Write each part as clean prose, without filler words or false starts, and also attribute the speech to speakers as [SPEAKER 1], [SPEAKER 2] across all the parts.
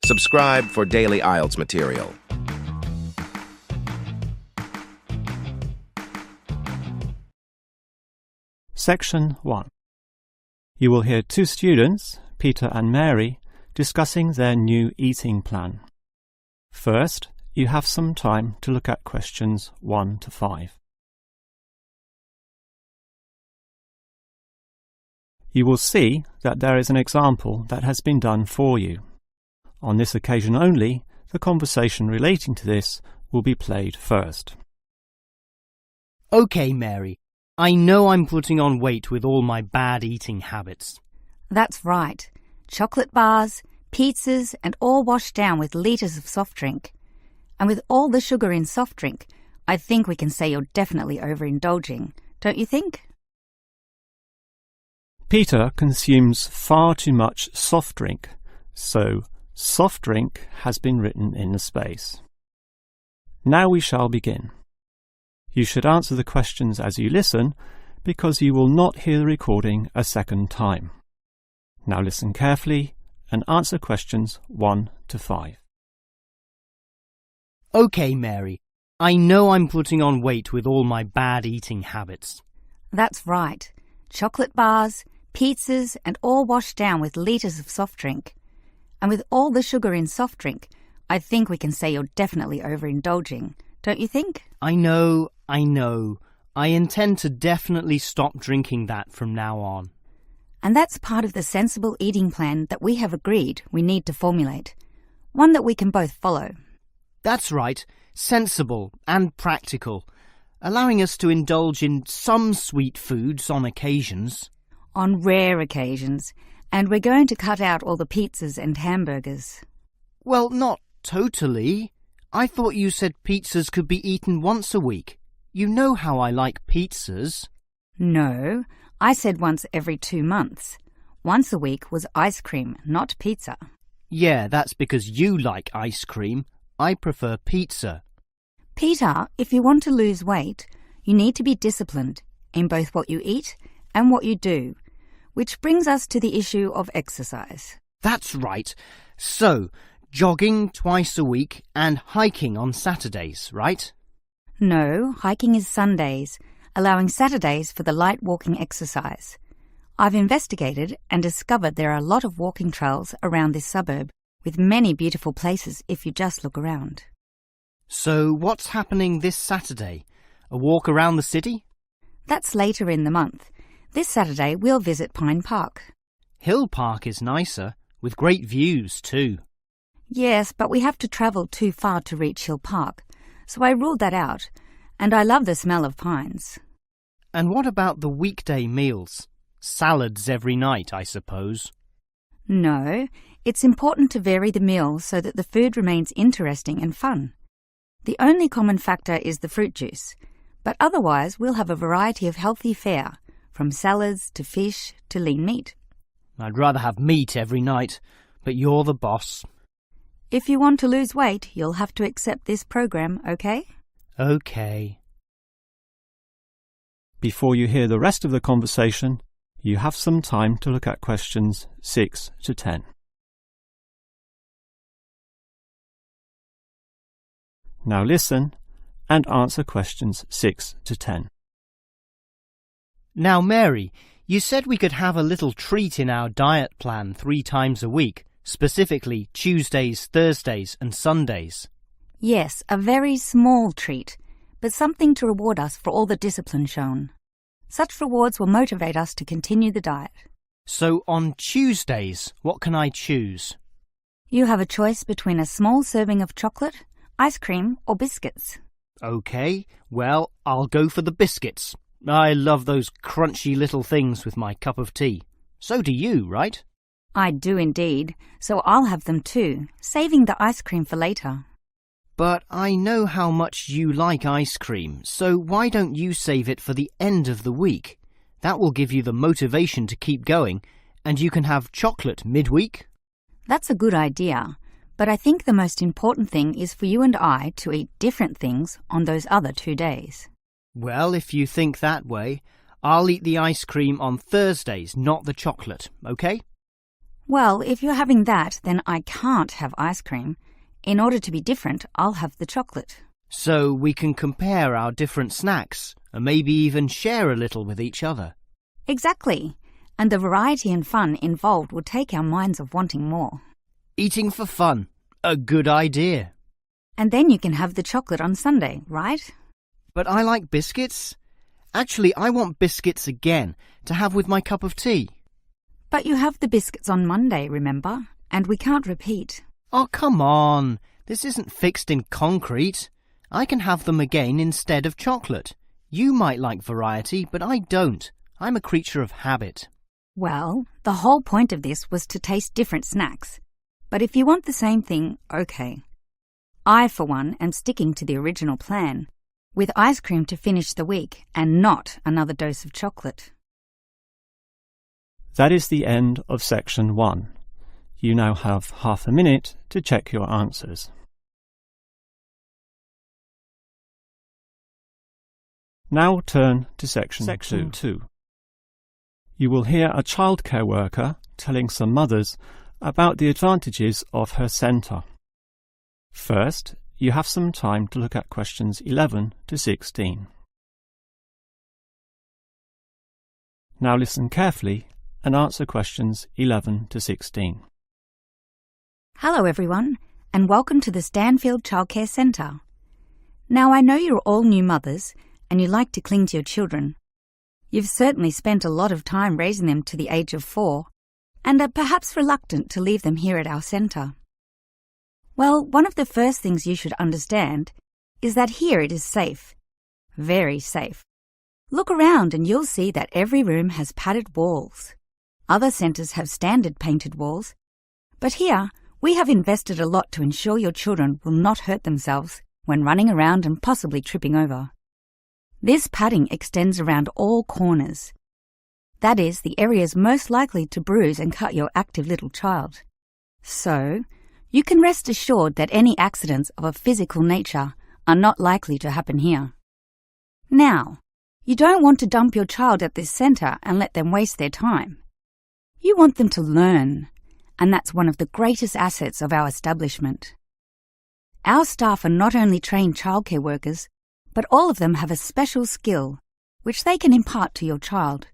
[SPEAKER 1] Subscribe for daily IELTS material.
[SPEAKER 2] Section 1. You will hear two students, Peter and Mary, discussing their new eating plan. First, you have some time to look at questions 1 to 5. You will see that there is an example that has been done for you. On this occasion only, the conversation relating to this will be played first.
[SPEAKER 3] OK, Mary. I know I'm putting on weight with all my bad eating habits.
[SPEAKER 4] That's right. Chocolate bars, pizzas, and all washed down with litres of soft drink. And with all the sugar in soft drink, I think we can say you're definitely overindulging, don't you think?
[SPEAKER 2] Peter consumes far too much soft drink, so soft drink has been written in the space. Now we shall begin. You should answer the questions as you listen, because you will not hear the recording a second time. Now listen carefully and answer questions 1 to 5.
[SPEAKER 3] OK, Mary. I know I'm putting on weight with all my bad eating habits.
[SPEAKER 4] That's right. Chocolate bars, pizzas, and all washed down with litres of soft drink. And with all the sugar in soft drink, I think we can say you're definitely overindulging, don't you think?
[SPEAKER 3] I know. I intend to definitely stop drinking that from now on.
[SPEAKER 4] And that's part of the sensible eating plan that we have agreed we need to formulate. One that we can both follow.
[SPEAKER 3] That's right. Sensible and practical. Allowing us to indulge in some sweet foods on occasions.
[SPEAKER 4] On rare occasions. And we're going to cut out all the pizzas and hamburgers.
[SPEAKER 3] Well, not totally. I thought you said pizzas could be eaten once a week. You know how I like pizzas.
[SPEAKER 4] No, I said once every 2 months. Once a week was ice cream, not pizza.
[SPEAKER 3] Yeah, that's because you like ice cream. I prefer pizza.
[SPEAKER 4] Peter, if you want to lose weight, you need to be disciplined in both what you eat and what you do, which brings us to the issue of exercise.
[SPEAKER 3] That's right. So, jogging twice a week and hiking on Saturdays, right?
[SPEAKER 4] No, hiking is Sundays, allowing Saturdays for the light walking exercise. I've investigated and discovered there are a lot of walking trails around this suburb, with many beautiful places if you just look around.
[SPEAKER 3] So what's happening this Saturday? A walk around the city?
[SPEAKER 4] That's later in the month. This Saturday we'll visit Pine Park.
[SPEAKER 3] Hill Park is nicer, with great views too.
[SPEAKER 4] Yes, but we have to travel too far to reach Hill Park, so I ruled that out, and I love the smell of pines.
[SPEAKER 3] And what about the weekday meals? Salads every night, I suppose.
[SPEAKER 4] No, it's important to vary the meals so that the food remains interesting and fun. The only common factor is the fruit juice, but otherwise we'll have a variety of healthy fare, from salads to fish to lean meat.
[SPEAKER 3] I'd rather have meat every night, but you're the boss.
[SPEAKER 4] If you want to lose weight, you'll have to accept this program, okay?
[SPEAKER 3] Okay.
[SPEAKER 2] Before you hear the rest of the conversation, you have some time to look at questions 6 to 10. Now listen and answer questions 6 to 10.
[SPEAKER 3] Now, Mary, you said we could have a little treat in our diet plan 3 times a week, specifically Tuesdays, Thursdays and Sundays.
[SPEAKER 4] Yes, a very small treat, but something to reward us for all the discipline shown. Such rewards will motivate us to continue the diet.
[SPEAKER 3] So on Tuesdays, what can I choose?
[SPEAKER 4] You have a choice between a small serving of chocolate, ice cream or biscuits.
[SPEAKER 3] OK, well, I'll go for the biscuits. I love those crunchy little things with my cup of tea. So do you, right?
[SPEAKER 4] I do indeed, so I'll have them too, saving the ice cream for later.
[SPEAKER 3] But I know how much you like ice cream, so why don't you save it for the end of the week? That will give you the motivation to keep going, and you can have chocolate midweek.
[SPEAKER 4] That's a good idea, but I think the most important thing is for you and I to eat different things on those other 2 days.
[SPEAKER 3] Well, if you think that way, I'll eat the ice cream on Thursdays, not the chocolate, OK?
[SPEAKER 4] Well, if you're having that, then I can't have ice cream. In order to be different, I'll have the chocolate.
[SPEAKER 3] So we can compare our different snacks and maybe even share a little with each other.
[SPEAKER 4] Exactly. And the variety and fun involved will take our minds of wanting more.
[SPEAKER 3] Eating for fun. A good idea.
[SPEAKER 4] And then you can have the chocolate on Sunday, right?
[SPEAKER 3] But I like biscuits. Actually, I want biscuits again to have with my cup of tea.
[SPEAKER 4] But you have the biscuits on Monday, remember? And we can't repeat.
[SPEAKER 3] Oh, come on. This isn't fixed in concrete. I can have them again instead of chocolate. You might like variety, but I don't. I'm a creature of habit.
[SPEAKER 4] Well, the whole point of this was to taste different snacks. But if you want the same thing, okay. I, for one, am sticking to the original plan, with ice cream to finish the week and not another dose of chocolate.
[SPEAKER 2] That is the end of section 1. You now have half a minute to check your answers. Now turn to section 2. You will hear a childcare worker telling some mothers about the advantages of her centre. First, you have some time to look at questions 11 to 16. Now listen carefully and answer questions 11 to 16.
[SPEAKER 4] Hello everyone, and welcome to the Stanfield Childcare Centre. Now I know you're all new mothers and you like to cling to your children. You've certainly spent a lot of time raising them to the age of 4 and are perhaps reluctant to leave them here at our centre. Well, one of the first things you should understand is that here it is safe. Very safe. Look around and you'll see that every room has padded walls. Other centres have standard painted walls, but here we have invested a lot to ensure your children will not hurt themselves when running around and possibly tripping over. This padding extends around all corners. That is, the areas most likely to bruise and cut your active little child. So, you can rest assured that any accidents of a physical nature are not likely to happen here. Now, you don't want to dump your child at this centre and let them waste their time. You want them to learn, and that's one of the greatest assets of our establishment. Our staff are not only trained childcare workers, but all of them have a special skill which they can impart to your child.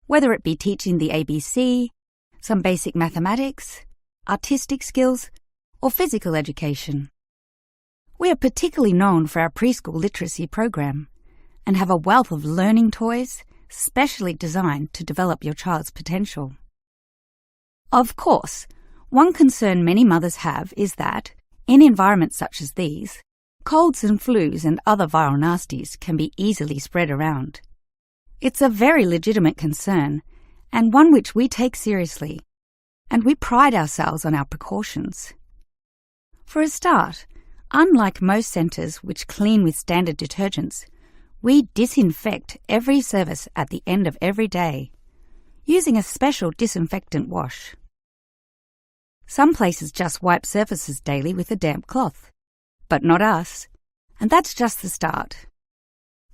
[SPEAKER 4] Whether it be teaching the ABC, some basic mathematics, artistic skills, or physical education. We are particularly known for our preschool literacy program and have a wealth of learning toys specially designed to develop your child's potential. Of course, one concern many mothers have is that, in environments such as these, colds and flus and other viral nasties can be easily spread around. It's a very legitimate concern, and one which we take seriously, and we pride ourselves on our precautions. For a start, unlike most centres which clean with standard detergents, we disinfect every service at the end of every day, using a special disinfectant wash. Some places just wipe surfaces daily with a damp cloth, but not us, and that's just the start.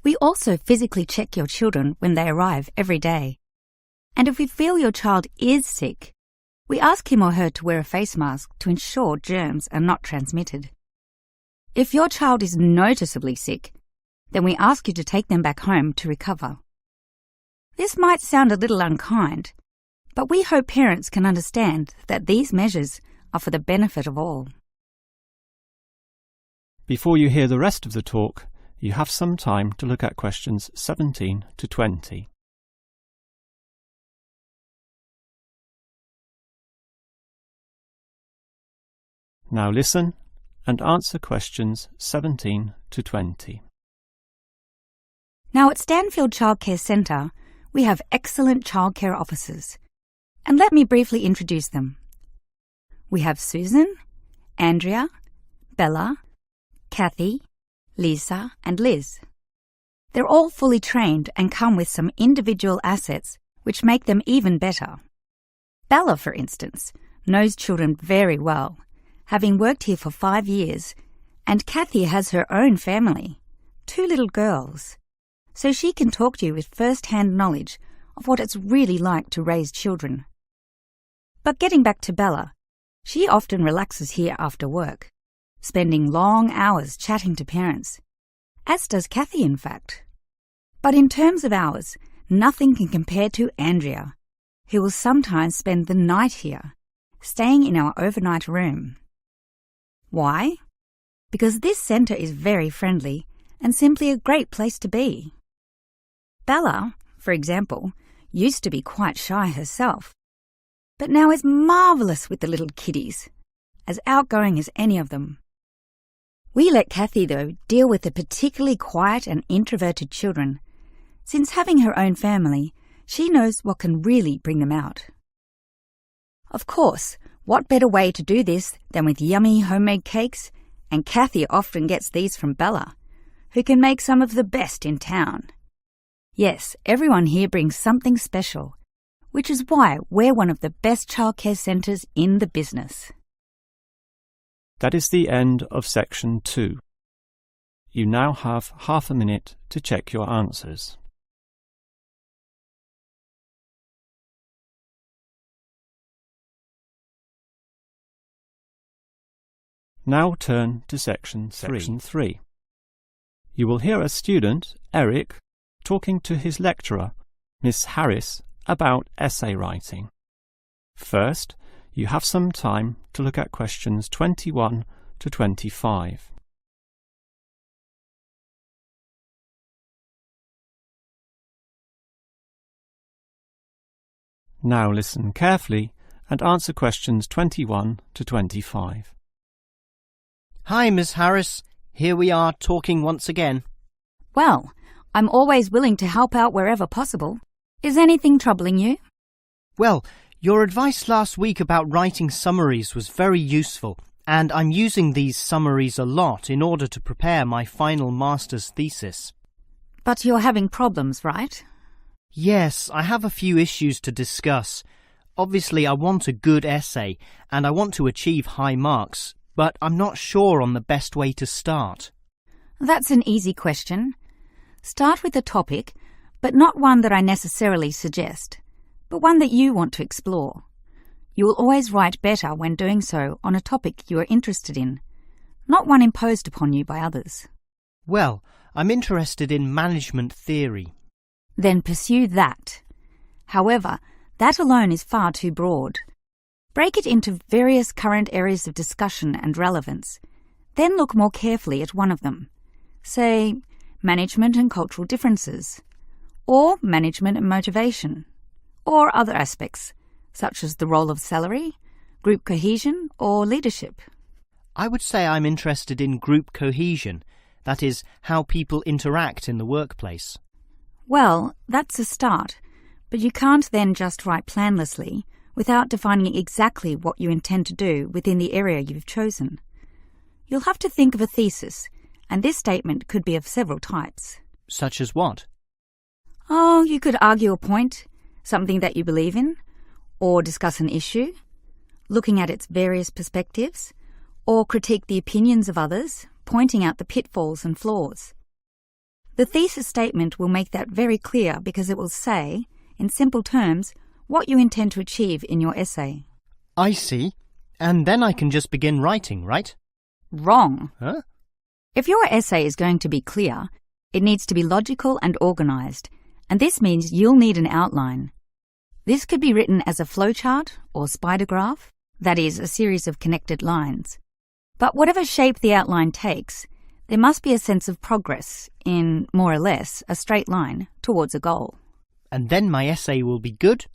[SPEAKER 4] We also physically check your children when they arrive every day, and if we feel your child is sick, we ask him or her to wear a face mask to ensure germs are not transmitted. If your child is noticeably sick, then we ask you to take them back home to recover. This might sound a little unkind, but we hope parents can understand that these measures are for the benefit of all.
[SPEAKER 2] Before you hear the rest of the talk, you have some time to look at questions 17 to 20. Now listen and answer questions 17 to 20.
[SPEAKER 4] Now at Stanfield Childcare Centre, we have excellent childcare officers, and let me briefly introduce them. We have Susan, Andrea, Bella, Kathy, Lisa and Liz. They're all fully trained and come with some individual assets which make them even better. Bella, for instance, knows children very well, having worked here for 5 years, and Kathy has her own family, 2 little girls, so she can talk to you with first-hand knowledge of what it's really like to raise children. But getting back to Bella, she often relaxes here after work, spending long hours chatting to parents, as does Kathy in fact. But in terms of hours, nothing can compare to Andrea, who will sometimes spend the night here, staying in our overnight room. Why? Because this centre is very friendly and simply a great place to be. Bella, for example, used to be quite shy herself, but now is marvellous with the little kiddies, as outgoing as any of them. We let Kathy, though, deal with the particularly quiet and introverted children. Since having her own family, she knows what can really bring them out. Of course, what better way to do this than with yummy homemade cakes? And Kathy often gets these from Bella, who can make some of the best in town. Yes, everyone here brings something special, which is why we're one of the best childcare centres in the business.
[SPEAKER 2] That is the end of section 2. You now have half a minute to check your answers. Now turn to section 3. You will hear a student, Eric, talking to his lecturer, Miss Harris, about essay writing. First, you have some time to look at questions 21 to 25. Now listen carefully and answer questions 21 to 25.
[SPEAKER 3] Hi, Miss Harris. Here we are talking once again.
[SPEAKER 4] Well, I'm always willing to help out wherever possible. Is anything troubling you?
[SPEAKER 3] Well, your advice last week about writing summaries was very useful, and I'm using these summaries a lot in order to prepare my final master's thesis.
[SPEAKER 4] But you're having problems, right?
[SPEAKER 3] Yes, I have a few issues to discuss. Obviously, I want a good essay, and I want to achieve high marks, but I'm not sure on the best way to start.
[SPEAKER 4] That's an easy question. Start with a topic, but not one that I necessarily suggest, but one that you want to explore. You will always write better when doing so on a topic you are interested in, not one imposed upon you by others.
[SPEAKER 3] Well, I'm interested in management theory.
[SPEAKER 4] Then pursue that. However, that alone is far too broad. Break it into various current areas of discussion and relevance. Then look more carefully at one of them. Say, management and cultural differences, or management and motivation, or other aspects, such as the role of salary, group cohesion, or leadership.
[SPEAKER 3] I would say I'm interested in group cohesion, that is, how people interact in the workplace.
[SPEAKER 4] Well, that's a start, but you can't then just write planlessly without defining exactly what you intend to do within the area you've chosen. You'll have to think of a thesis, and this statement could be of several types.
[SPEAKER 3] Such as what?
[SPEAKER 4] Oh, you could argue a point, something that you believe in, or discuss an issue, looking at its various perspectives, or critique the opinions of others, pointing out the pitfalls and flaws. The thesis statement will make that very clear because it will say, in simple terms, what you intend to achieve in your essay.
[SPEAKER 3] I see. And then I can just begin writing, right?
[SPEAKER 4] Wrong.
[SPEAKER 3] Huh?
[SPEAKER 4] If your essay is going to be clear, it needs to be logical and organised, and this means you'll need an outline. This could be written as a flowchart or spider graph, that is, a series of connected lines. But whatever shape the outline takes, there must be a sense of progress in, more or less, a straight line towards a goal.
[SPEAKER 3] And then my essay will be good?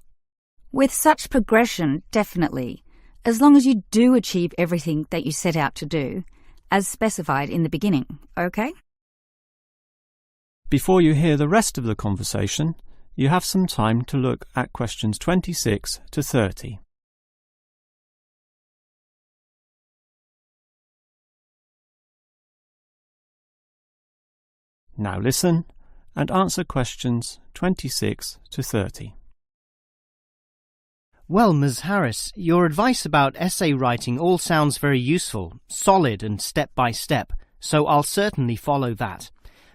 [SPEAKER 4] With such progression, definitely, as long as you do achieve everything that you set out to do, as specified in the beginning, okay?
[SPEAKER 2] Before you hear the rest of the conversation, you have some time to look at questions 26 to 30. Now listen and answer questions 26 to 30.
[SPEAKER 3] Well, Ms. Harris, your advice about essay writing all sounds very useful, solid and step-by-step, so I'll certainly follow that.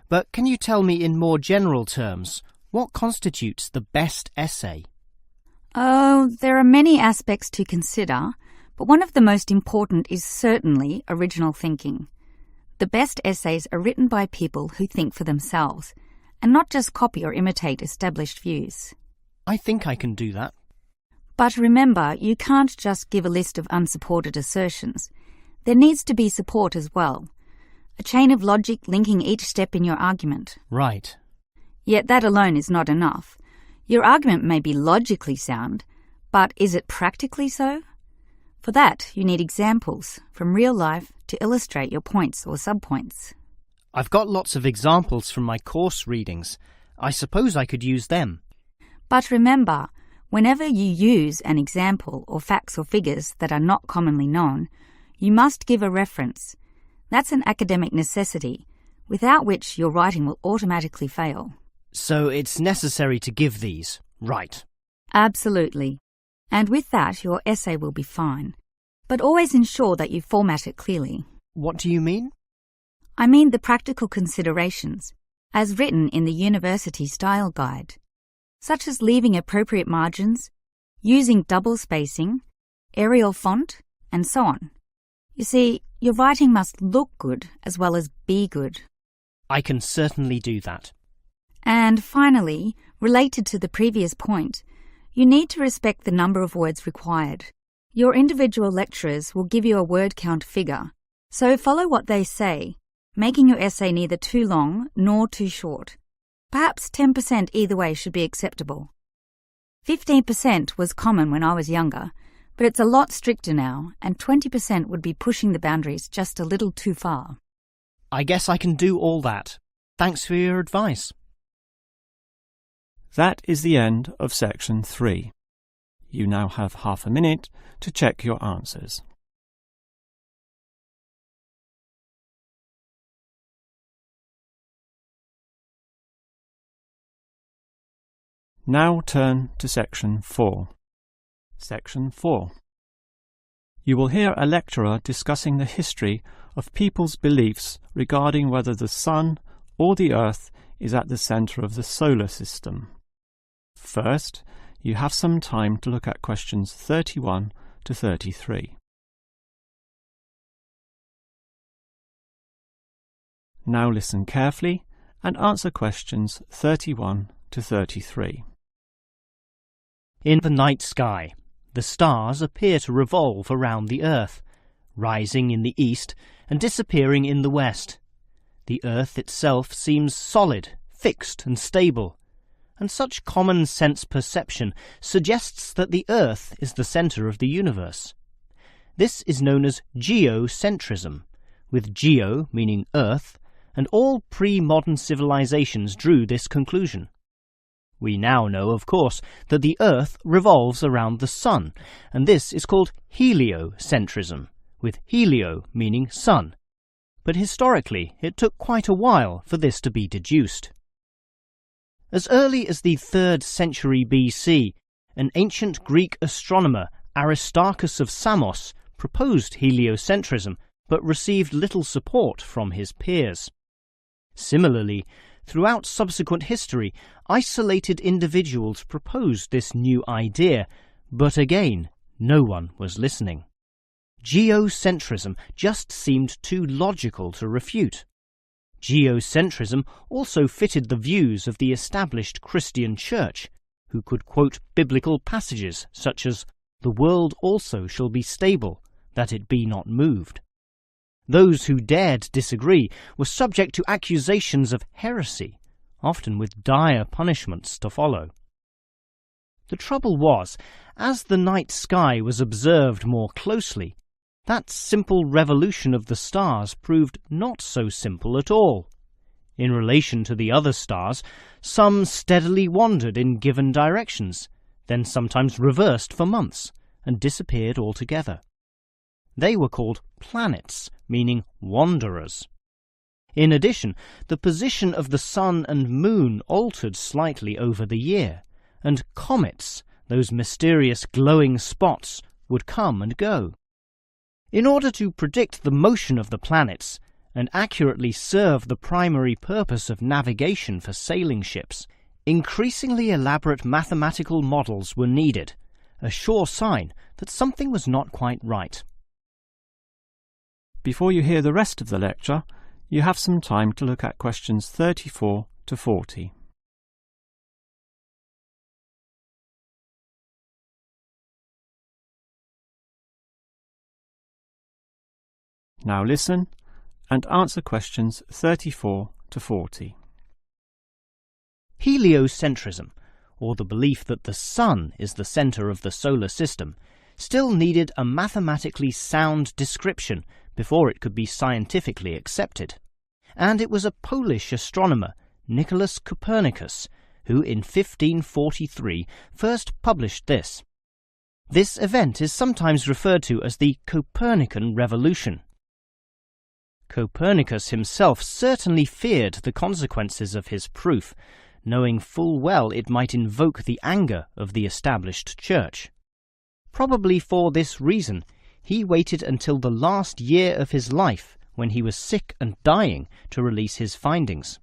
[SPEAKER 3] But can you tell me in more general terms, what constitutes the best essay?
[SPEAKER 4] Oh, there are many aspects to consider, but one of the most important is certainly original thinking. The best essays are written by people who think for themselves, and not just copy or imitate established views.
[SPEAKER 3] I think I can do that.
[SPEAKER 4] But remember, you can't just give a list of unsupported assertions. There needs to be support as well. A chain of logic linking each step in your argument.
[SPEAKER 3] Right.
[SPEAKER 4] Yet that alone is not enough. Your argument may be logically sound, but is it practically so? For that, you need examples from real life to illustrate your points or subpoints.
[SPEAKER 3] I've got lots of examples from my course readings. I suppose I could use them.
[SPEAKER 4] But remember, whenever you use an example or facts or figures that are not commonly known, you must give a reference. That's an academic necessity, without which your writing will automatically fail.
[SPEAKER 3] So it's necessary to give these, right?
[SPEAKER 4] Absolutely. And with that, your essay will be fine. But always ensure that you format it clearly.
[SPEAKER 3] What do you mean?
[SPEAKER 4] I mean the practical considerations, as written in the University Style Guide, such as leaving appropriate margins, using double spacing, Arial font, and so on. You see, your writing must look good as well as be good.
[SPEAKER 3] I can certainly do that.
[SPEAKER 4] And finally, related to the previous point, you need to respect the number of words required. Your individual lecturers will give you a word count figure, so follow what they say, making your essay neither too long nor too short. Perhaps 10% either way should be acceptable. 15% was common when I was younger, but it's a lot stricter now, and 20% would be pushing the boundaries just a little too far.
[SPEAKER 3] I guess I can do all that. Thanks for your advice.
[SPEAKER 2] That is the end of section 3. You now have half a minute to check your answers. Now turn to section 4. Section 4. You will hear a lecturer discussing the history of people's beliefs regarding whether the Sun or the Earth is at the centre of the solar system. First, you have some time to look at questions 31 to 33. Now listen carefully and answer questions 31 to 33.
[SPEAKER 5] In the night sky, the stars appear to revolve around the Earth, rising in the east and disappearing in the west. The Earth itself seems solid, fixed and stable, and such common-sense perception suggests that the Earth is the centre of the universe. This is known as geocentrism, with geo meaning Earth, and all pre-modern civilizations drew this conclusion. We now know, of course, that the Earth revolves around the Sun, and this is called heliocentrism, with helio meaning sun. But historically, it took quite a while for this to be deduced. As early as the 3rd century BC, an ancient Greek astronomer, Aristarchus of Samos, proposed heliocentrism, but received little support from his peers. Similarly, throughout subsequent history, isolated individuals proposed this new idea, but again, no one was listening. Geocentrism just seemed too logical to refute. Geocentrism also fitted the views of the established Christian Church, who could quote biblical passages such as, "The world also shall be stable, that it be not moved." Those who dared disagree were subject to accusations of heresy, often with dire punishments to follow. The trouble was, as the night sky was observed more closely, that simple revolution of the stars proved not so simple at all. In relation to the other stars, some steadily wandered in given directions, then sometimes reversed for months, and disappeared altogether. They were called planets, meaning wanderers. In addition, the position of the Sun and Moon altered slightly over the year, and comets, those mysterious glowing spots, would come and go. In order to predict the motion of the planets and accurately serve the primary purpose of navigation for sailing ships, increasingly elaborate mathematical models were needed, a sure sign that something was not quite right.
[SPEAKER 2] Before you hear the rest of the lecture, you have some time to look at questions 34 to 40. Now listen and answer questions 34 to 40.
[SPEAKER 5] Heliocentrism, or the belief that the Sun is the centre of the solar system, still needed a mathematically sound description before it could be scientifically accepted. And it was a Polish astronomer, Nicholas Copernicus, who in 1543 first published this. This event is sometimes referred to as the Copernican Revolution. Copernicus himself certainly feared the consequences of his proof, knowing full well it might invoke the anger of the established church. Probably for this reason, he waited until the last year of his life, when he was sick and dying, to release his findings.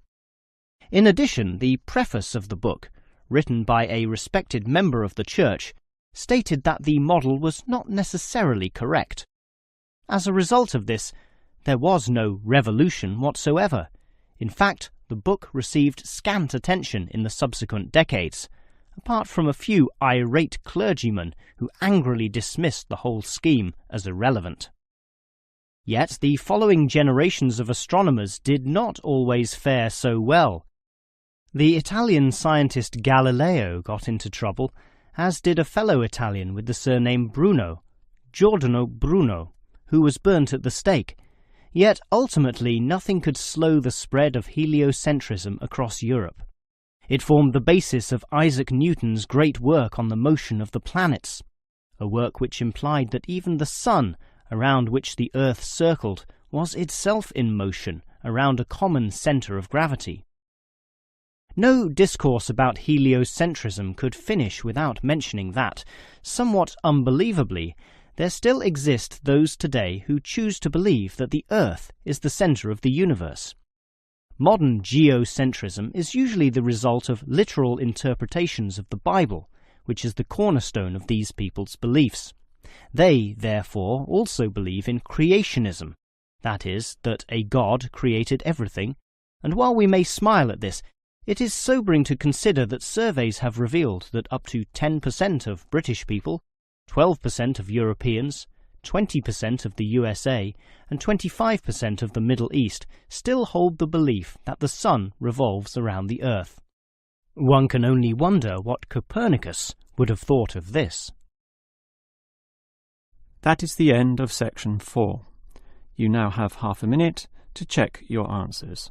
[SPEAKER 5] In addition, the preface of the book, written by a respected member of the church, stated that the model was not necessarily correct. As a result of this, there was no revolution whatsoever. In fact, the book received scant attention in the subsequent decades, apart from a few irate clergymen who angrily dismissed the whole scheme as irrelevant. Yet the following generations of astronomers did not always fare so well. The Italian scientist Galileo got into trouble, as did a fellow Italian with the surname Bruno, Giordano Bruno, who was burnt at the stake. Yet ultimately nothing could slow the spread of heliocentrism across Europe. It formed the basis of Isaac Newton's great work on the motion of the planets, a work which implied that even the Sun, around which the Earth circled, was itself in motion around a common centre of gravity. No discourse about heliocentrism could finish without mentioning that, somewhat unbelievably, there still exist those today who choose to believe that the Earth is the centre of the universe. Modern geocentrism is usually the result of literal interpretations of the Bible, which is the cornerstone of these people's beliefs. They, therefore, also believe in creationism, that is, that a God created everything, and while we may smile at this, it is sobering to consider that surveys have revealed that up to 10% of British people, 12% of Europeans, 20% of the USA, and 25% of the Middle East still hold the belief that the Sun revolves around the Earth. One can only wonder what Copernicus would have thought of this.
[SPEAKER 2] That is the end of section 4. You now have half a minute to check your answers.